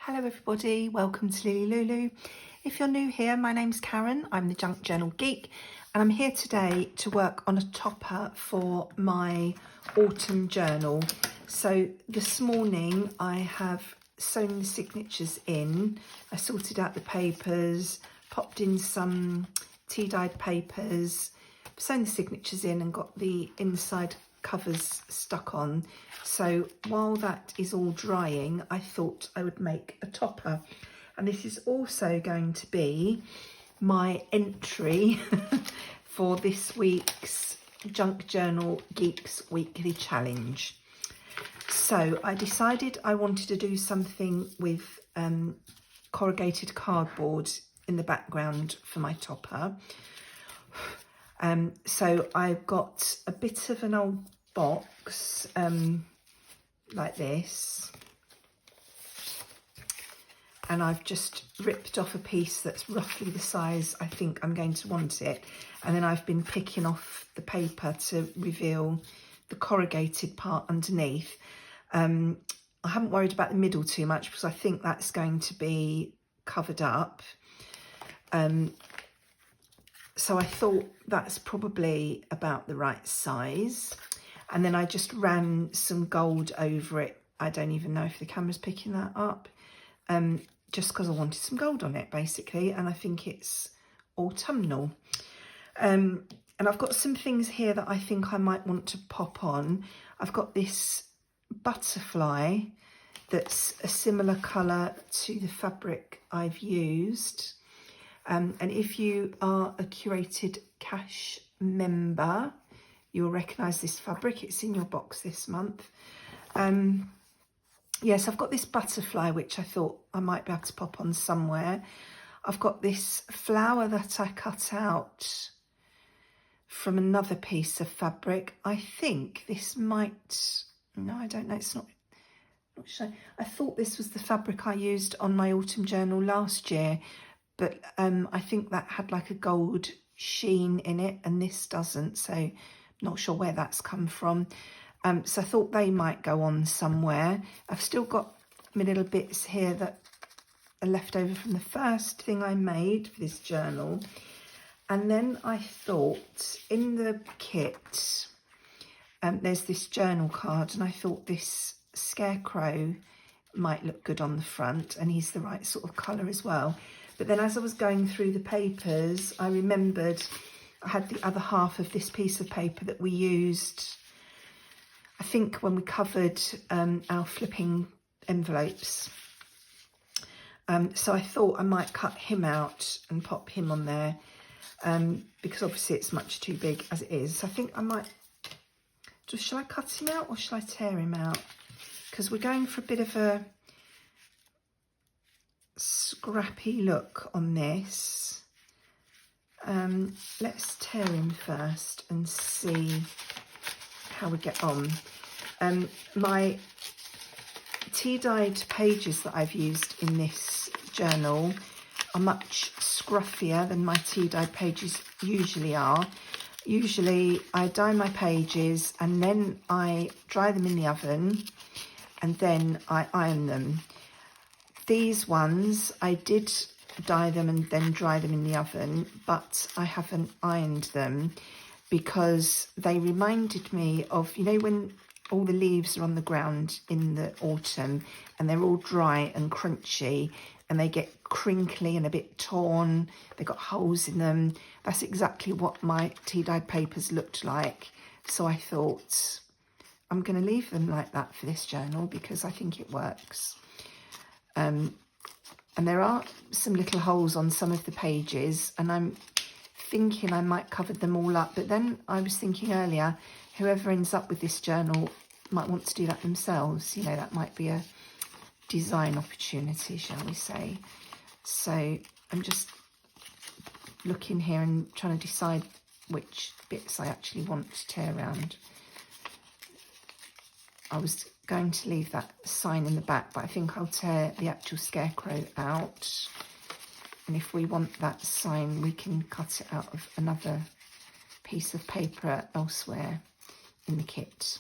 Hello everybody, welcome to LilyLuLou. If you're new here, my name's Karen, I'm the Junk Journal Geek, and I'm here today to work on a topper for my autumn journal. So this morning I have sewn the signatures in, I sorted out the papers, popped in some tea-dyed papers, sewn the signatures in and got the inside covers stuck on. So while that is all drying, I thought I would make a topper, and this is also going to be my entry for this week's Junk Journal Geeks Weekly Challenge. So I decided I wanted to do something with corrugated cardboard in the background for my topper. So I've got a bit of an old box like this, and I've just ripped off a piece that's roughly the size I think I'm going to want it, and then I've been picking off the paper to reveal the corrugated part underneath. I haven't worried about the middle too much because I think that's going to be covered up. So I thought that's probably about the right size. And then I just ran some gold over it. I don't even know if the camera's picking that up. Just because I wanted some gold on it, basically. And I think it's autumnal. And I've got some things here that I think I might want to pop on. I've got this butterfly that's a similar colour to the fabric I've used. And if you are a Curated Cash member, you'll recognise this fabric. It's in your box this month. Yes, I've got this butterfly, which I thought I might be able to pop on somewhere. I've got this flower that I cut out from another piece of fabric. I think this might... No, I don't know. It's not sure. I thought this was the fabric I used on my autumn journal last year, but I think that had like a gold sheen in it and this doesn't, so not sure where that's come from. So I thought they might go on somewhere. I've still got my little bits here that are left over from the first thing I made for this journal. And then I thought in the kit, there's this journal card, and I thought this scarecrow might look good on the front, and he's the right sort of colour as well. But then as I was going through the papers, I remembered I had the other half of this piece of paper that we used, I think, when we covered our flipping envelopes. So I thought I might cut him out and pop him on there, because obviously it's much too big as it is. So I think I might, shall I cut him out or shall I tear him out? Because we're going for a bit of a scrappy look on this. Let's tear him first and see how we get on. My tea-dyed pages that I've used in this journal are much scruffier than my tea-dyed pages usually are. Usually I dye my pages and then I dry them in the oven and then I iron them. These ones, I did dye them and then dry them in the oven, but I haven't ironed them because they reminded me of, you know, when all the leaves are on the ground in the autumn and they're all dry and crunchy and they get crinkly and a bit torn, they've got holes in them. That's exactly what my tea-dyed papers looked like. So I thought I'm going to leave them like that for this journal because I think it works. And there are some little holes on some of the pages, and I'm thinking I might cover them all up. But then I was thinking earlier, whoever ends up with this journal might want to do that themselves. You know, that might be a design opportunity, shall we say. So I'm just looking here and trying to decide which bits I actually want to tear around. I was going to leave that sign in the back, but I think I'll tear the actual scarecrow out. And if we want that sign, we can cut it out of another piece of paper elsewhere in the kit.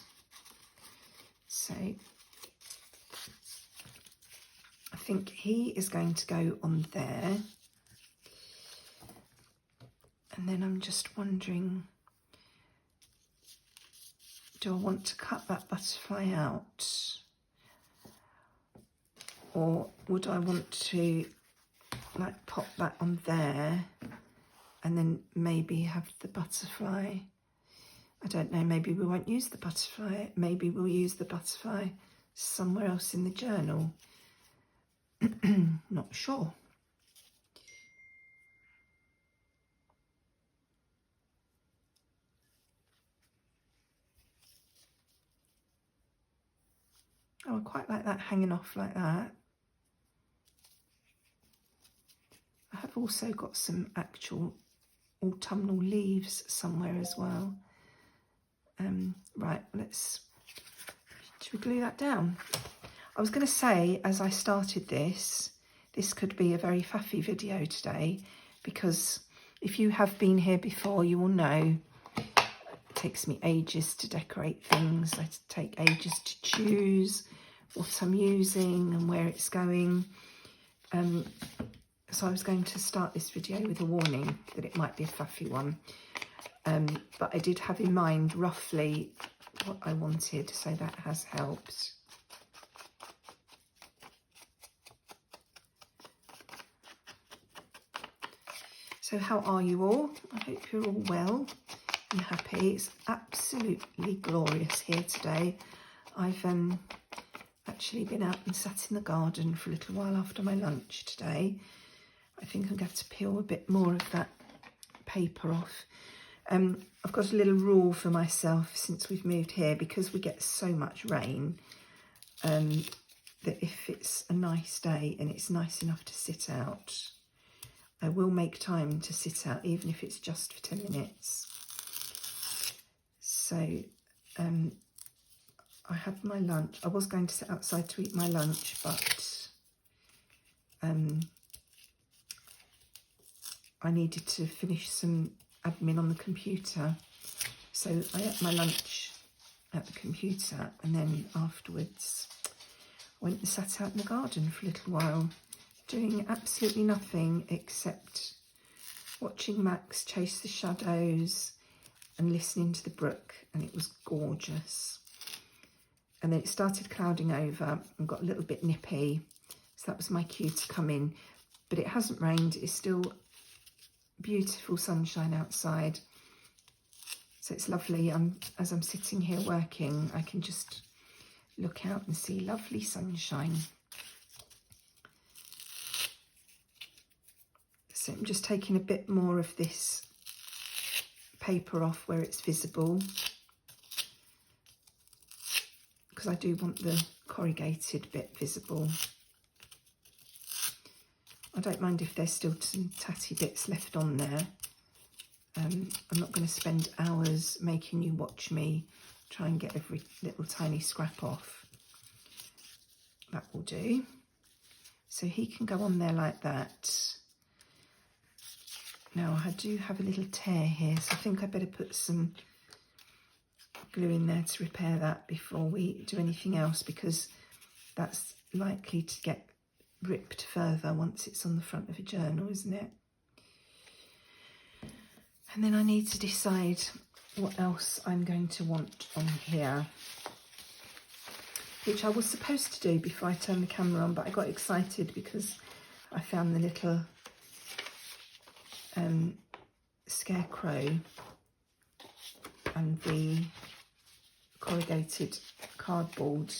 So I think he is going to go on there. And then I'm just wondering, do I want to cut that butterfly out? Or would I want to like pop that on there and then maybe have the butterfly? I don't know, maybe we won't use the butterfly. Maybe we'll use the butterfly somewhere else in the journal. Not sure. Oh, I quite like that hanging off like that. I have also got some actual autumnal leaves somewhere as well. Right, should we glue that down? I was going to say, as I started this could be a very faffy video today, because if you have been here before, you will know it takes me ages to decorate things. I take ages to choose what I'm using and where it's going. So I was going to start this video with a warning that it might be a faffy one. But I did have in mind roughly what I wanted, so that has helped. So how are you all? I hope you're all well and happy. It's absolutely glorious here today. I've actually been out and sat in the garden for a little while after my lunch today. I think I'm going to peel a bit more of that paper off. I've got a little rule for myself since we've moved here, because we get so much rain, that if it's a nice day and it's nice enough to sit out, I will make time to sit out, even if it's just for 10 minutes. So I had my lunch. I was going to sit outside to eat my lunch, but I needed to finish some admin on the computer. So I ate my lunch at the computer, and then afterwards I went and sat out in the garden for a little while, doing absolutely nothing except watching Max chase the shadows and listening to the brook, and it was gorgeous. And then it started clouding over and got a little bit nippy, so that was my cue to come in. But it hasn't rained, it's still beautiful sunshine outside, so it's lovely. As I'm sitting here working, I can just look out and see lovely sunshine. So I'm just taking a bit more of this paper off where it's visible, because I do want the corrugated bit visible. I don't mind if there's still some tatty bits left on there. I'm not going to spend hours making you watch me try and get every little tiny scrap off. That will do. So he can go on there like that. Now I do have a little tear here, so I think I better put some glue in there to repair that before we do anything else, because that's likely to get ripped further once it's on the front of a journal, isn't it? And then I need to decide what else I'm going to want on here, which I was supposed to do before I turned the camera on, but I got excited because I found the little scarecrow and the corrugated cardboard,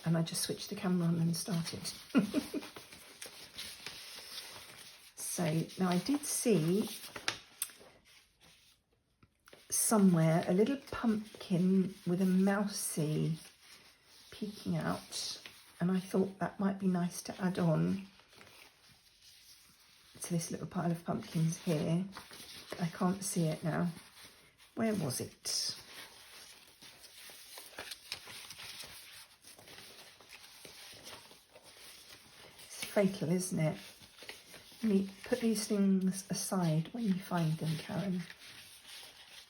and I just switched the camera on and started. So now I did see somewhere a little pumpkin with a mousey peeking out, and I thought that might be nice to add on to this little pile of pumpkins here. I can't see it now. Where was it? It's fatal, isn't it? Put these things aside when you find them, Karen.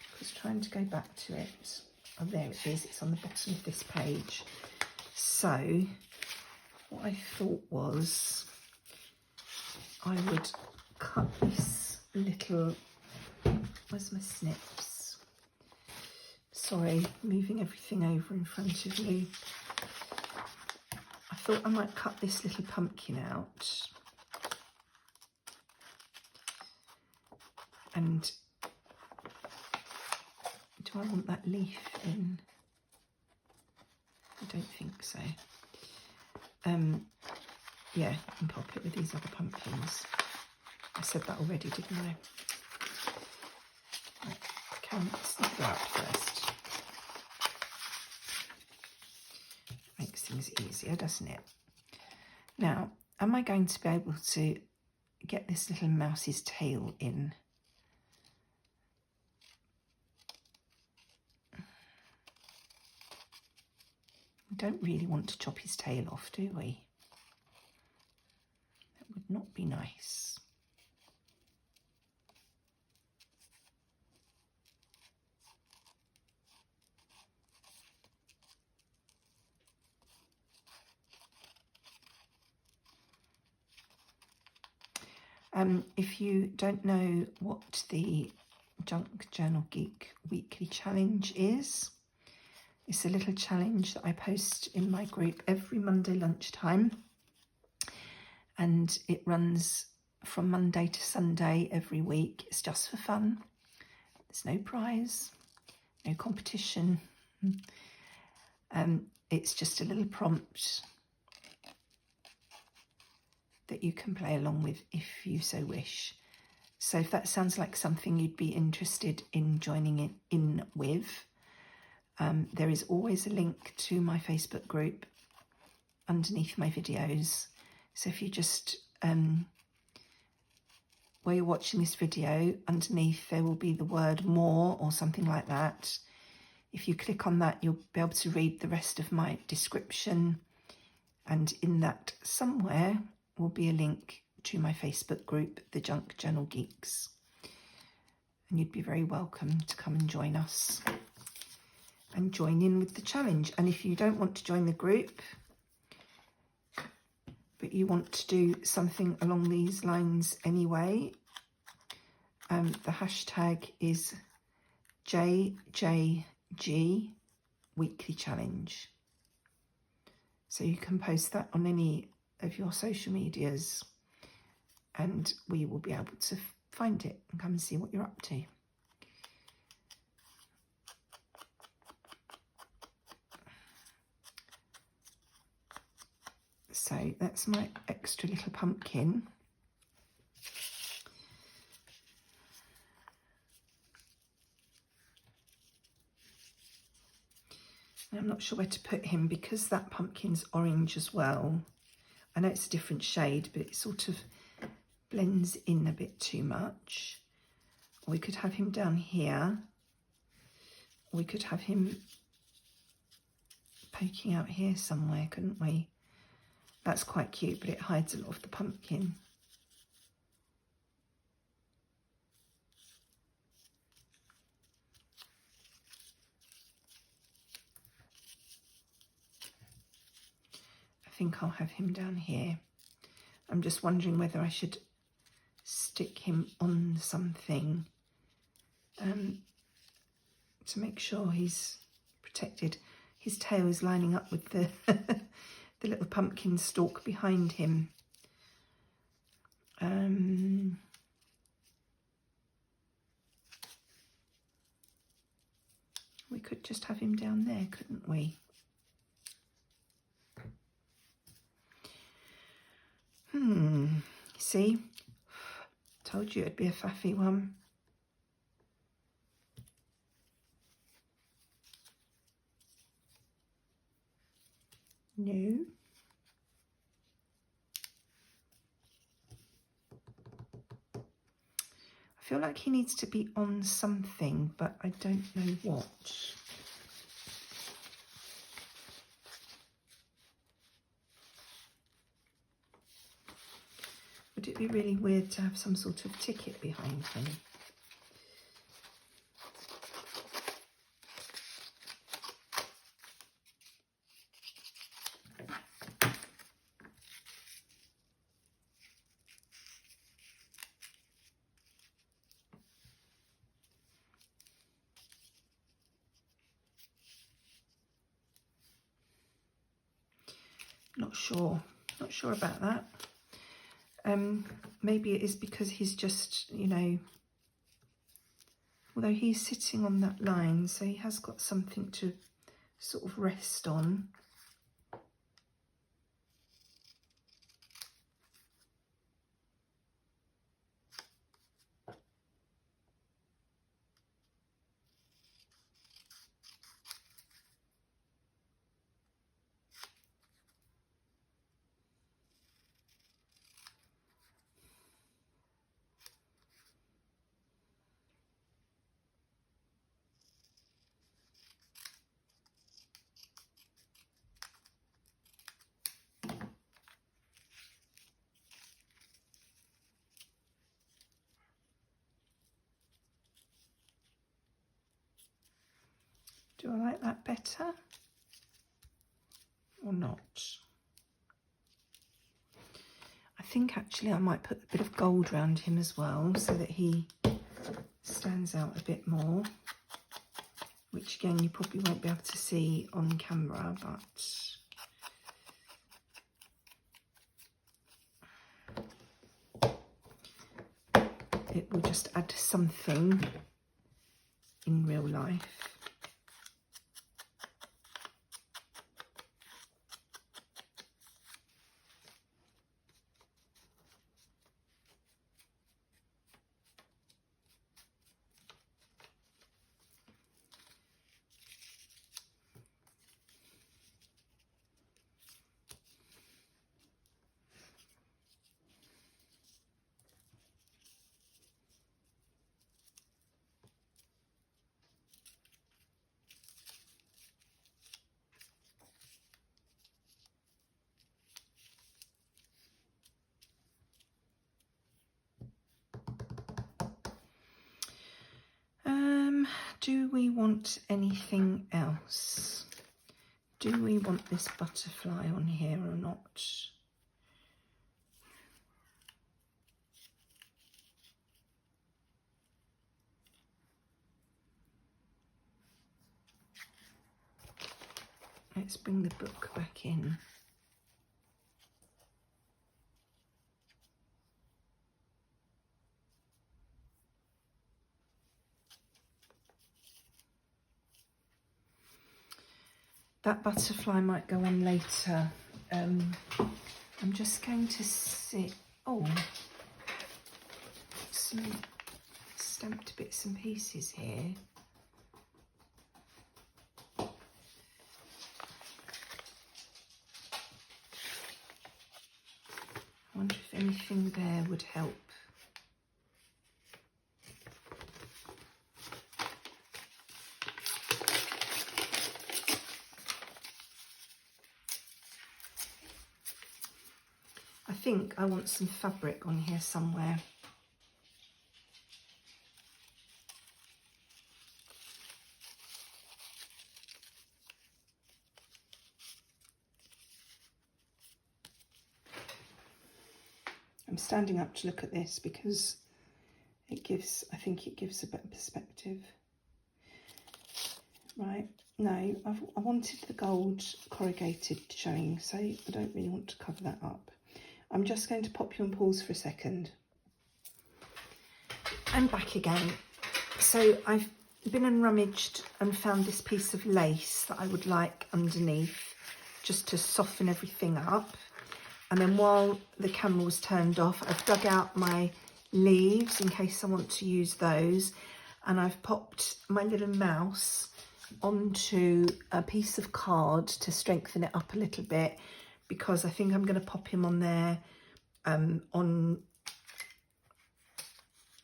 I was trying to go back to it. Oh, there it is. It's on the bottom of this page. So what I thought was I would cut this little, where's my snips? Sorry, moving everything over in front of you. I thought I might cut this little pumpkin out. And do I want that leaf in? I don't think so. Yeah, and pop it with these other pumpkins. I said that already, didn't I? Right, let's snip that out first. Makes things easier, doesn't it? Now, am I going to be able to get this little mouse's tail in? We don't really want to chop his tail off, do we? That would not be nice. If you don't know what the Junk Journal Geek Weekly Challenge is, it's a little challenge that I post in my group every Monday lunchtime, and it runs from Monday to Sunday every week. It's just for fun. There's no prize, no competition. It's just a little prompt that you can play along with if you so wish. So if that sounds like something you'd be interested in joining it in with, there is always a link to my Facebook group underneath my videos. So if you just, where you're watching this video, underneath there will be the word more or something like that. If you click on that, you'll be able to read the rest of my description, and in that somewhere will be a link to my Facebook group, the Junk Journal Geeks. And you'd be very welcome to come and join us and join in with the challenge. And if you don't want to join the group, but you want to do something along these lines anyway, the hashtag is JJG Weekly Challenge. So you can post that on any of your social medias and we will be able to find it and come and see what you're up to. So that's my extra little pumpkin. And I'm not sure where to put him because that pumpkin's orange as well. I know it's a different shade, but it sort of blends in a bit too much. Or we could have him down here. Or we could have him poking out here somewhere, couldn't we? That's quite cute, but it hides a lot of the pumpkin. I think I'll have him down here. I'm just wondering whether I should stick him on something to make sure he's protected. His tail is lining up with the the little pumpkin stalk behind him. We could just have him down there, couldn't we? See? Told you it'd be a faffy one. No. I feel like he needs to be on something, but I don't know what. Would it be really weird to have some sort of ticket behind him? Not sure about that. Maybe it is because he's just, you know, although he's sitting on that line, so he has got something to sort of rest on. Do I like that better or not? I think actually I might put a bit of gold around him as well so that he stands out a bit more, which again you probably won't be able to see on camera, but it will just add something in real life. Do we want anything else? Do we want this butterfly on here or not? Let's bring the book back in. That butterfly might go on later. I'm just going to see, some stamped bits and pieces here. I wonder if anything there would help. I think I want some fabric on here somewhere. I'm standing up to look at this because it gives, I think it gives a better perspective. Right, no, I wanted the gold corrugated showing, so I don't really want to cover that up. I'm just going to pop you on pause for a second. I'm back again. So I've been and rummaged and found this piece of lace that I would like underneath, just to soften everything up. And then while the camera was turned off, I've dug out my leaves in case I want to use those. And I've popped my little mouse onto a piece of card to strengthen it up a little bit, because I think I'm going to pop him on there on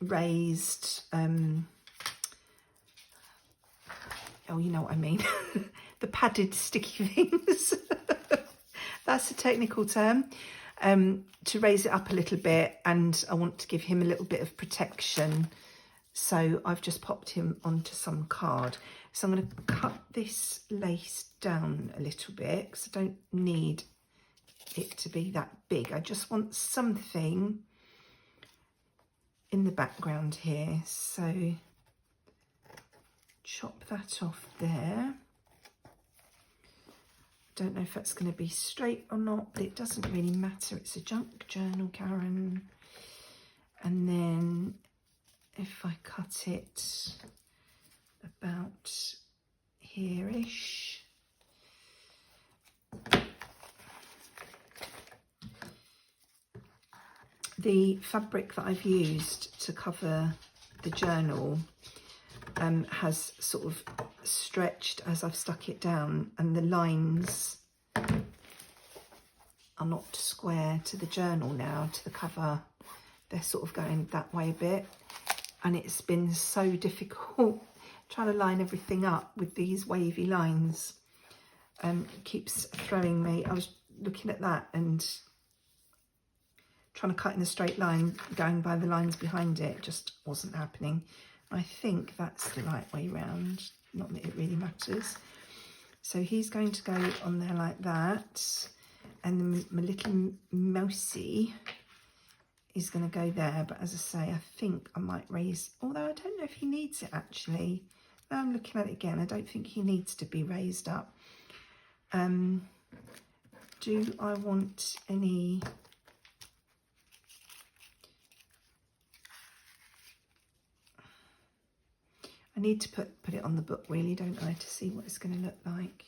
raised, oh, you know what I mean, the padded sticky things. That's a technical term. To raise it up a little bit, and I want to give him a little bit of protection. So I've just popped him onto some card. So I'm going to cut this lace down a little bit because I don't need it to be that big. I just want something in the background here. So chop that off there. Don't know if that's going to be straight or not, but it doesn't really matter. It's a junk journal, Karen. And then if I cut it about here-ish. The fabric that I've used to cover the journal has sort of stretched as I've stuck it down, and the lines are not square to the journal now, to the cover. They're sort of going that way a bit, and it's been so difficult trying to line everything up with these wavy lines. It keeps throwing me. I was looking at that and trying to cut in a straight line, going by the lines behind it, just wasn't happening. I think that's the right way round, not that it really matters. So he's going to go on there like that, and then my little mousey is going to go there. But as I say, I think I might raise, although I don't know if he needs it actually. Now I'm looking at it again, I don't think he needs to be raised up. Do I want any... I need to put it on the book really, don't I, to see what it's going to look like.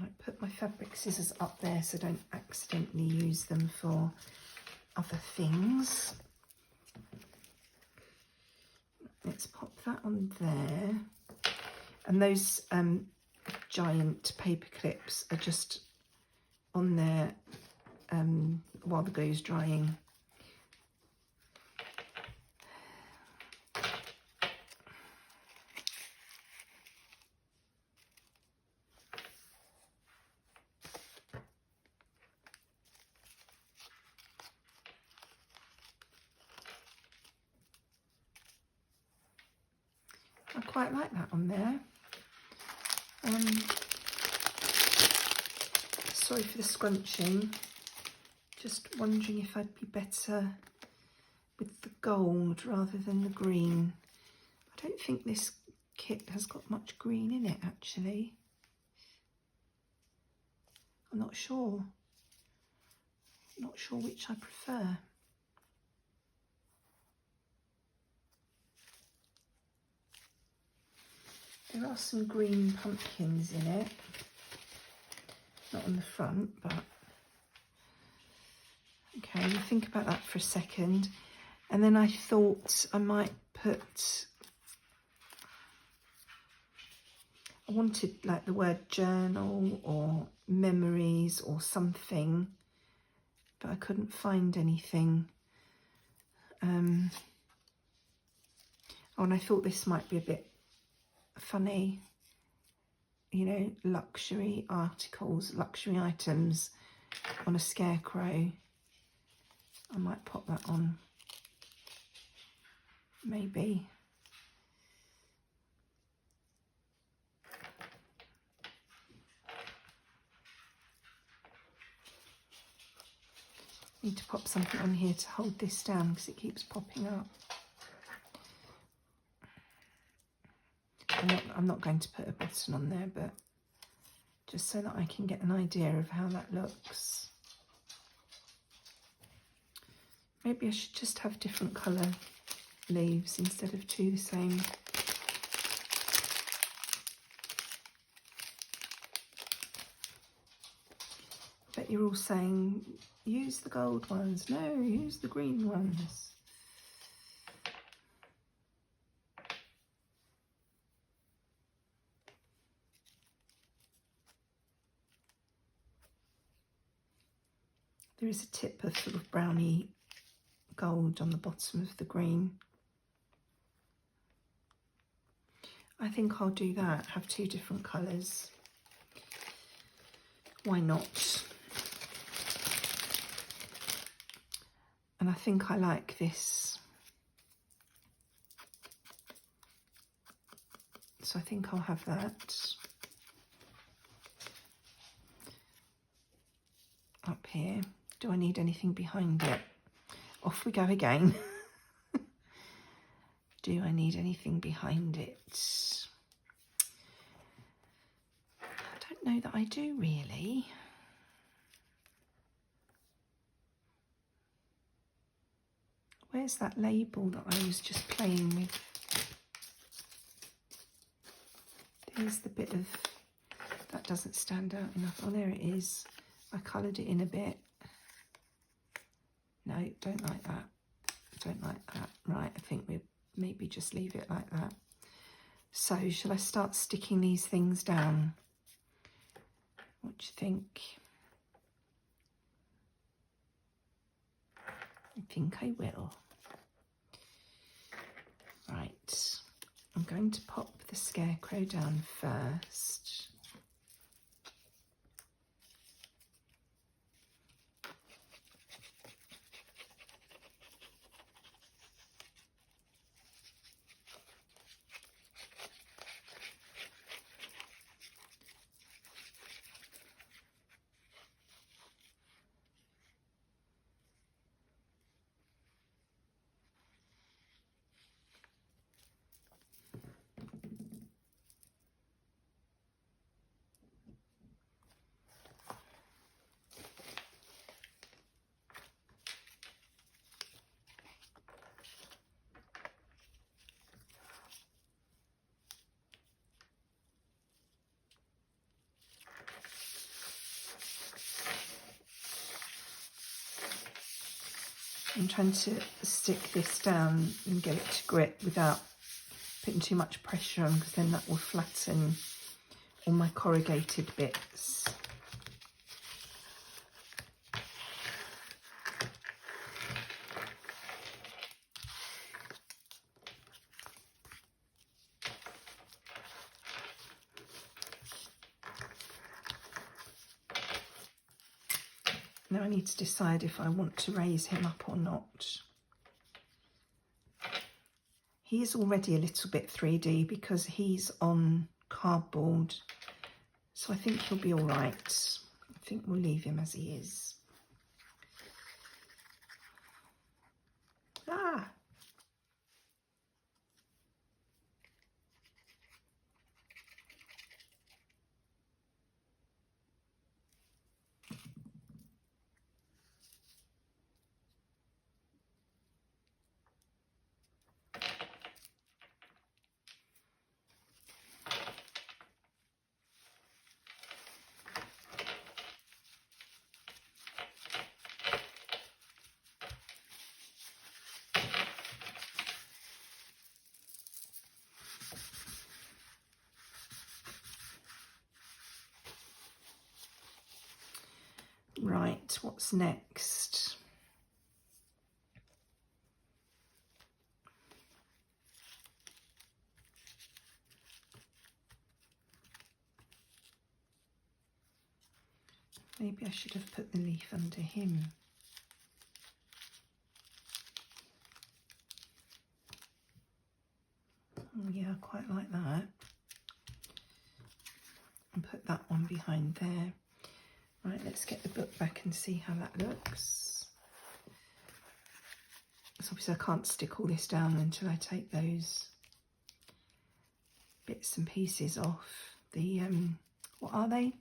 I put my fabric scissors up there so I don't accidentally use them for other things. Let's pop that on there. And those giant paper clips are just on there while the glue's drying. I quite like that on there. Sorry for the scrunching. Just wondering if I'd be better with the gold rather than the green. I don't think this kit has got much green in it actually. I'm not sure. Not sure which I prefer. There are some green pumpkins in it, not on the front, but okay, we'll think about that for a second. And then I thought I might put, I wanted like the word journal or memories or something, but I couldn't find anything. Oh, and I thought this might be a bit funny, you know, luxury articles, luxury items on a scarecrow. I might pop that on, maybe. Need to pop something on here to hold this down because it keeps popping up. I'm not going to put a button on there, but just so that I can get an idea of how that looks. Maybe I should just have different colour leaves instead of two the same. Bet you're all saying, use the gold ones. No, use the green ones. There is a tip of sort of browny gold on the bottom of the green. I think I'll do that, have two different colours. Why not? And I think I like this. So I think I'll have that up here. Do I need anything behind it? Off we go again. Do I need anything behind it? I don't know that I do really. Where's that label that I was just playing with? There's the bit of, that doesn't stand out enough. Oh, there it is. I coloured it in a bit. No, don't like that. Don't like that. Right, I think we'll maybe just leave it like that. So, shall I start sticking these things down? What do you think? I think I will. Right, I'm going to pop the scarecrow down first. I'm trying to stick this down and get it to grip without putting too much pressure on, because then that will flatten all my corrugated bits. Now I need to decide if I want to raise him up or not. He is already a little bit 3D because he's on cardboard, so I think he'll be all right. I think we'll leave him as he is. Ah! Right, what's next? Maybe I should have put the leaf under him. Oh yeah, I quite like that. And put that one behind there. Right, let's get the book back and see how that looks. So obviously I can't stick all this down until I take those bits and pieces off. The, what are they?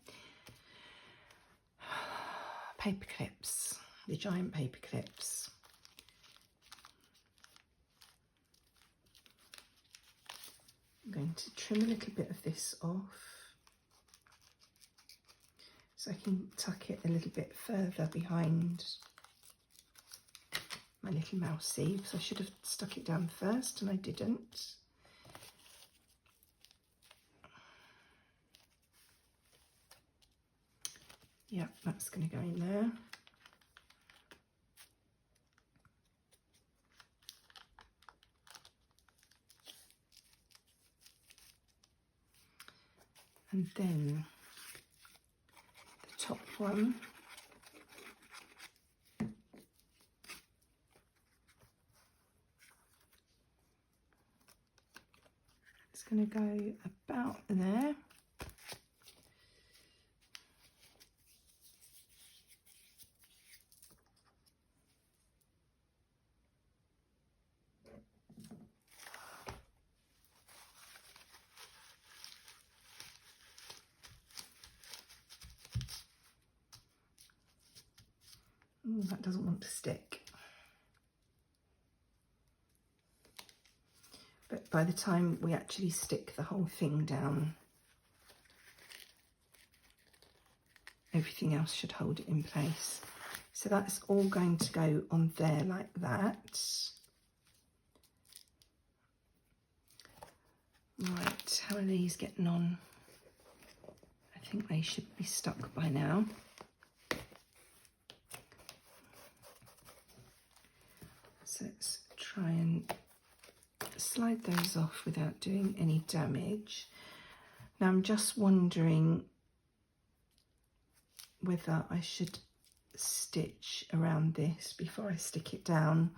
Paper clips, the giant paper clips. I'm going to trim a little bit of this off so I can tuck it a little bit further behind my little mousey, because I should have stuck it down first and I didn't. Yep, that's going to go in there. And then the top one. It's going to go about there. Ooh, that doesn't want to stick. But by the time we actually stick the whole thing down, everything else should hold it in place. So that's all going to go on there like that. Right, how are these getting on? I think they should be stuck by now. So let's try and slide those off without doing any damage. Now I'm just wondering whether I should stitch around this before I stick it down.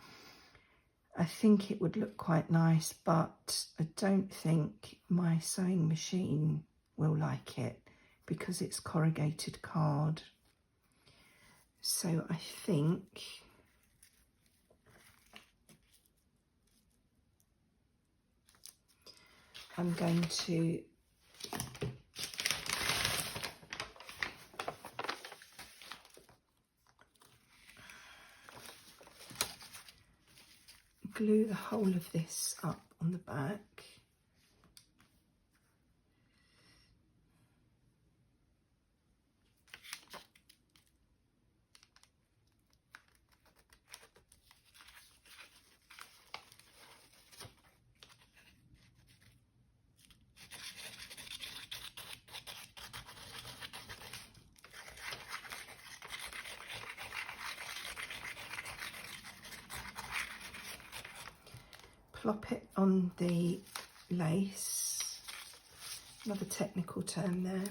I think it would look quite nice, but I don't think my sewing machine will like it because it's corrugated card. So I think I'm going to glue the whole of this up on the back. Plop it on the lace. Another technical term there.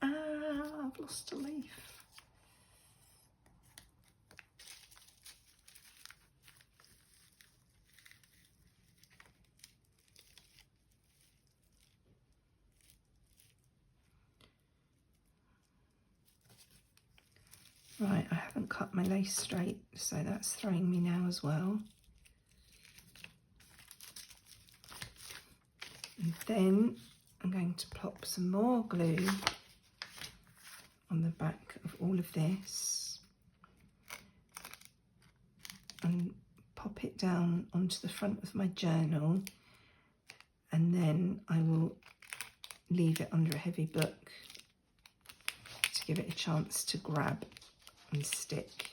Ah, I've lost a leaf. Right, I haven't cut my lace straight, so that's throwing me now as well. And then I'm going to plop some more glue on the back of all of this and pop it down onto the front of my journal, and then I will leave it under a heavy book to give it a chance to grab and stick,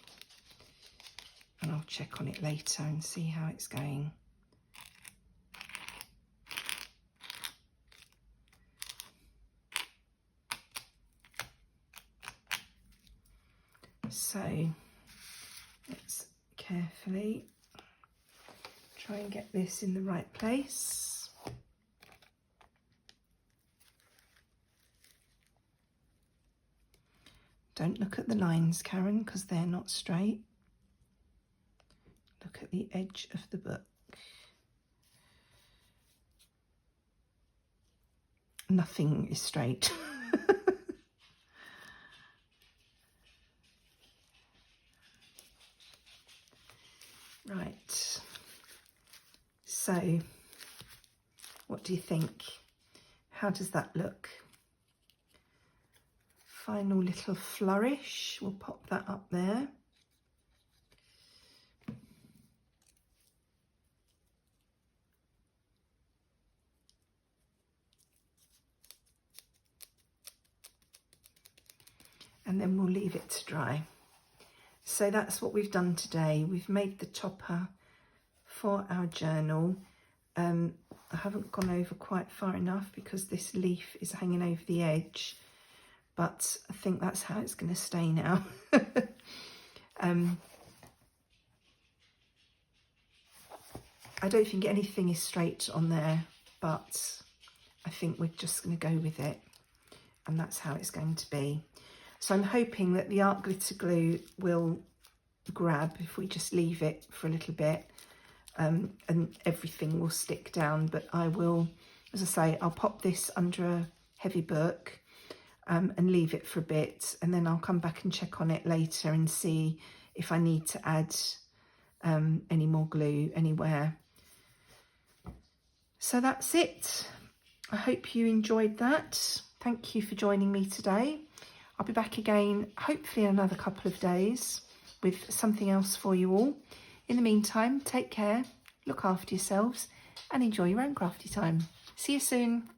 and I'll check on it later and see how it's going. So let's carefully try and get this in the right place. Don't look at the lines, Karen, because they're not straight. Look at the edge of the book. Nothing is straight. Right, so what do you think? How does that look? Final little flourish, we'll pop that up there. And then we'll leave it to dry. So that's what we've done today. We've made the topper for our journal. I haven't gone over quite far enough because this leaf is hanging over the edge, but I think that's how it's going to stay now. I don't think anything is straight on there, but I think we're just going to go with it, and that's how it's going to be. So I'm hoping that the art glitter glue will grab if we just leave it for a little bit, and everything will stick down. But I will, as I say, I'll pop this under a heavy book and leave it for a bit, and then I'll come back and check on it later and see if I need to add any more glue anywhere. So that's it. I hope you enjoyed that. Thank you for joining me today. I'll be back again hopefully in another couple of days with something else for you all. In the meantime, take care, look after yourselves and enjoy your own crafty time. See you soon.